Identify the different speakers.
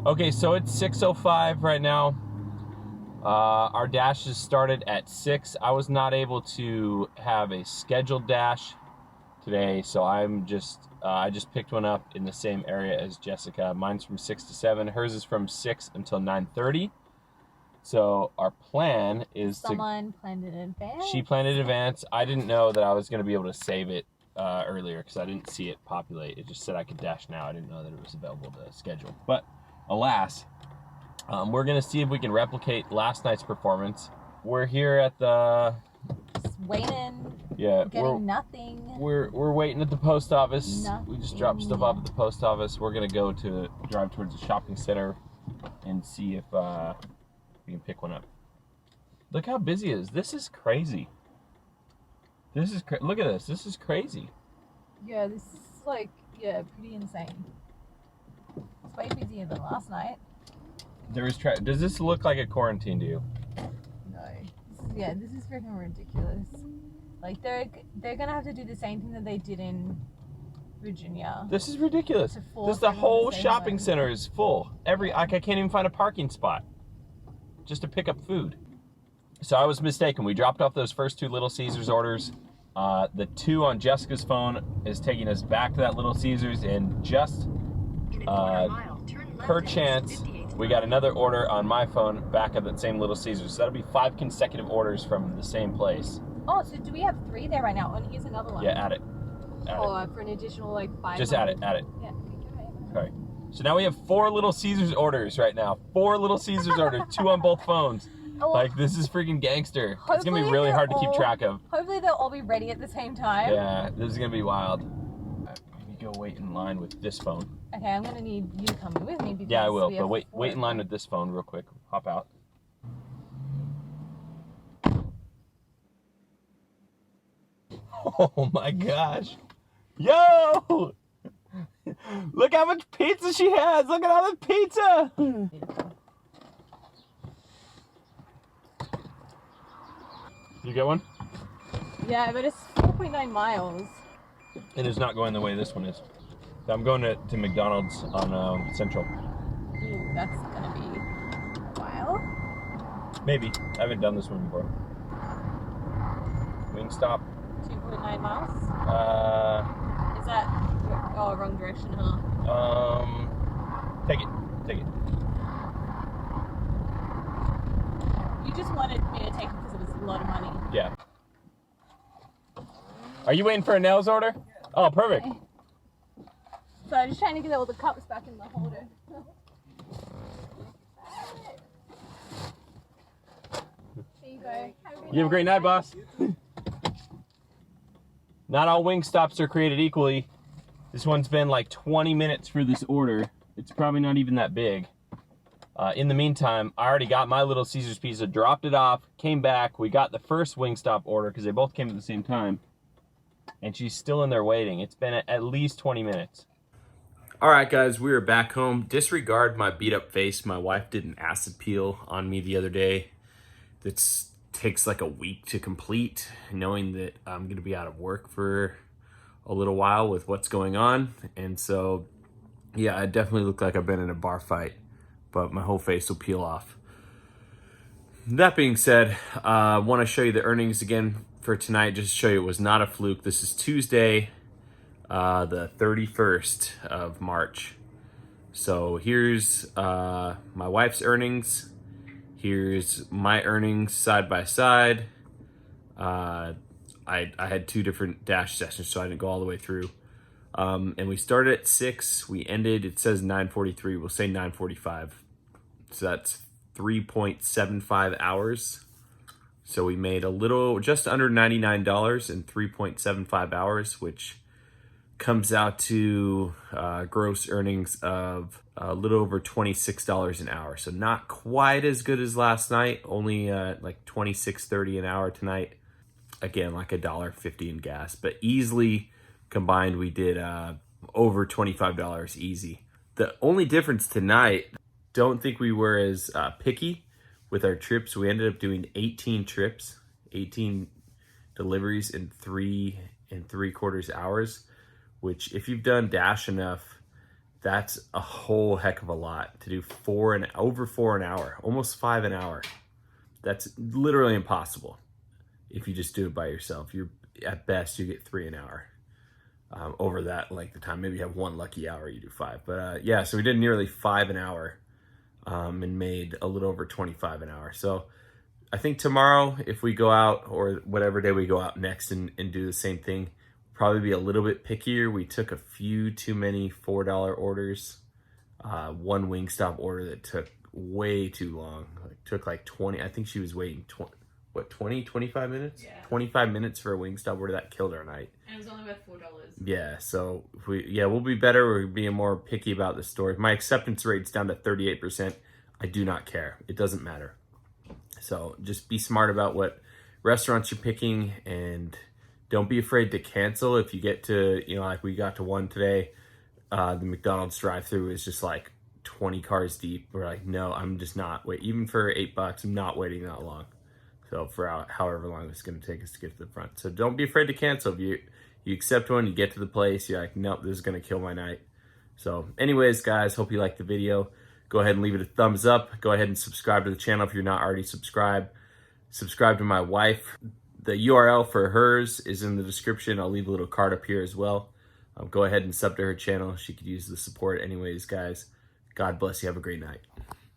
Speaker 1: Okay, so it's 6:05 right now. Our dashes started at 6. I was not able to have a scheduled dash today, so I just picked one up in the same area as Jessica. Mine's from 6 to 7. Hers is from 6 until 9:30. So our plan is
Speaker 2: Someone planned it in advance.
Speaker 1: She planned it in advance. I didn't know that I was going to be able to save it earlier because I didn't see it populate. It just said I could dash now. I didn't know that it was available to schedule. But alas, we're going to see if we can replicate last night's performance. We're here at the...
Speaker 2: Just waiting.
Speaker 1: Yeah.
Speaker 2: Getting nothing.
Speaker 1: We're waiting at the post office.
Speaker 2: Nothing.
Speaker 1: We just dropped stuff off at the post office. We're going to drive towards the shopping center and see if we can pick one up. Look how busy it is. This is crazy. Look at this. This is crazy.
Speaker 2: Yeah, this is like, pretty insane. It's way busier than last night.
Speaker 1: Does this look like a quarantine to you?
Speaker 2: No. This is freaking ridiculous. Like, they're gonna have to do the same thing that they did in Virginia.
Speaker 1: This is ridiculous. The whole shopping center is full. I can't even find a parking spot just to pick up food. So I was mistaken. We dropped off those first 2 Little Caesars orders. The 2 on Jessica's phone is taking us back to that Little Caesars, and just per chance, we got another order on my phone back at that same Little Caesars. So that'll be 5 consecutive orders from the same place.
Speaker 2: Oh, so do we have 3 there right now? And here's another one.
Speaker 1: Yeah, add it.
Speaker 2: For an additional, like, 5.
Speaker 1: Just add it.
Speaker 2: Yeah,
Speaker 1: okay. All right. So now we have 4 Little Caesars orders right now. 4 Little Caesars orders, 2 on both phones.
Speaker 2: Oh,
Speaker 1: like, this is freaking gangster. It's gonna be really hard to keep track of.
Speaker 2: Hopefully they'll all be ready at the same time.
Speaker 1: Yeah, this is gonna be wild. Maybe go wait in line with this phone.
Speaker 2: Okay, I'm gonna need you coming with me because
Speaker 1: I will. But wait in line with this phone real quick. Hop out. Oh my gosh. Yo! Look how much pizza she has! Look at all the pizza! You get one?
Speaker 2: Yeah, but it's 4.9 miles.
Speaker 1: It is not going the way this one is. I'm going to McDonald's on Central.
Speaker 2: Ooh, that's gonna be a while.
Speaker 1: Maybe. I haven't done this one before. Wingstop.
Speaker 2: 2.9 miles? Is that... Oh, wrong direction, huh?
Speaker 1: Take it.
Speaker 2: You just wanted me to take it because it was a lot of money.
Speaker 1: Yeah. Are you waiting for a nails order? Oh, perfect.
Speaker 2: Okay. So I'm just trying to get all the cups back in the holder. There you go.
Speaker 1: You have a great night, boss. Not all Wingstops are created equally. This one's been like 20 minutes for this order. It's probably not even that big. In the meantime, I already got my Little Caesars pizza, dropped it off, came back. We got the first Wingstop order because they both came at the same time. And she's still in there waiting. It's been at least 20 minutes. All right, guys, we are back home. Disregard my beat up face. My wife did an acid peel on me the other day. That takes like a week to complete, knowing that I'm going to be out of work for a little while with what's going on. And so, yeah, I definitely look like I've been in a bar fight, but my whole face will peel off. That being said, I want to show you the earnings again for tonight, just to show you it was not a fluke. This is Tuesday, the 31st of March. So here's my wife's earnings. Here's my earnings side by side. I had 2 different dash sessions, so I didn't go all the way through. And we started at 6. We ended, it says 9:43. We'll say 9:45. So that's 3.75 hours. So we made just under $99 in 3.75 hours, which comes out to gross earnings of a little over $26 an hour. So not quite as good as last night, only like $26.30 an hour tonight. Again, like $1.50 in gas, but easily combined, we did over $25 easy. The only difference tonight, don't think we were as picky with our trips. We ended up doing 18 trips, 18 deliveries in 3 3/4 hours, which if you've done Dash enough, That's a whole heck of a lot to do over 4 an hour, almost 5 an hour. That's literally impossible if you just do it by yourself. You're at best you get 3 an hour. Over that length of time, maybe you have one lucky hour you do 5. But yeah, so we did nearly 5 an hour and made a little over 25 an hour. So I think tomorrow, if we go out, or whatever day we go out next and do the same thing, probably be a little bit pickier. We took a few too many $4 orders. One Wingstop order that took way too long. It took like 20, I think she was waiting 25 minutes?
Speaker 2: Yeah.
Speaker 1: 25 minutes for a Wingstop order. That killed our night.
Speaker 2: And it was only worth $4.
Speaker 1: Yeah, so we'll be better. We're being more picky about the stores. My acceptance rate's down to 38%. I do not care. It doesn't matter. So just be smart about what restaurants you're picking, and don't be afraid to cancel if you get to, like we got to one today. The McDonald's drive-thru is just like 20 cars deep. We're like, no, I'm just not wait. Even for $8, I'm not waiting that long. So for however long it's going to take us to get to the front. So don't be afraid to cancel. If you accept one, you get to the place, you're like, nope, this is going to kill my night. So anyways, guys, hope you liked the video. Go ahead and leave it a thumbs up. Go ahead and subscribe to the channel if you're not already subscribed. Subscribe to my wife. The URL for hers is in the description. I'll leave a little card up here as well. Go ahead and sub to her channel. She could use the support. Anyways, guys, God bless you. Have a great night.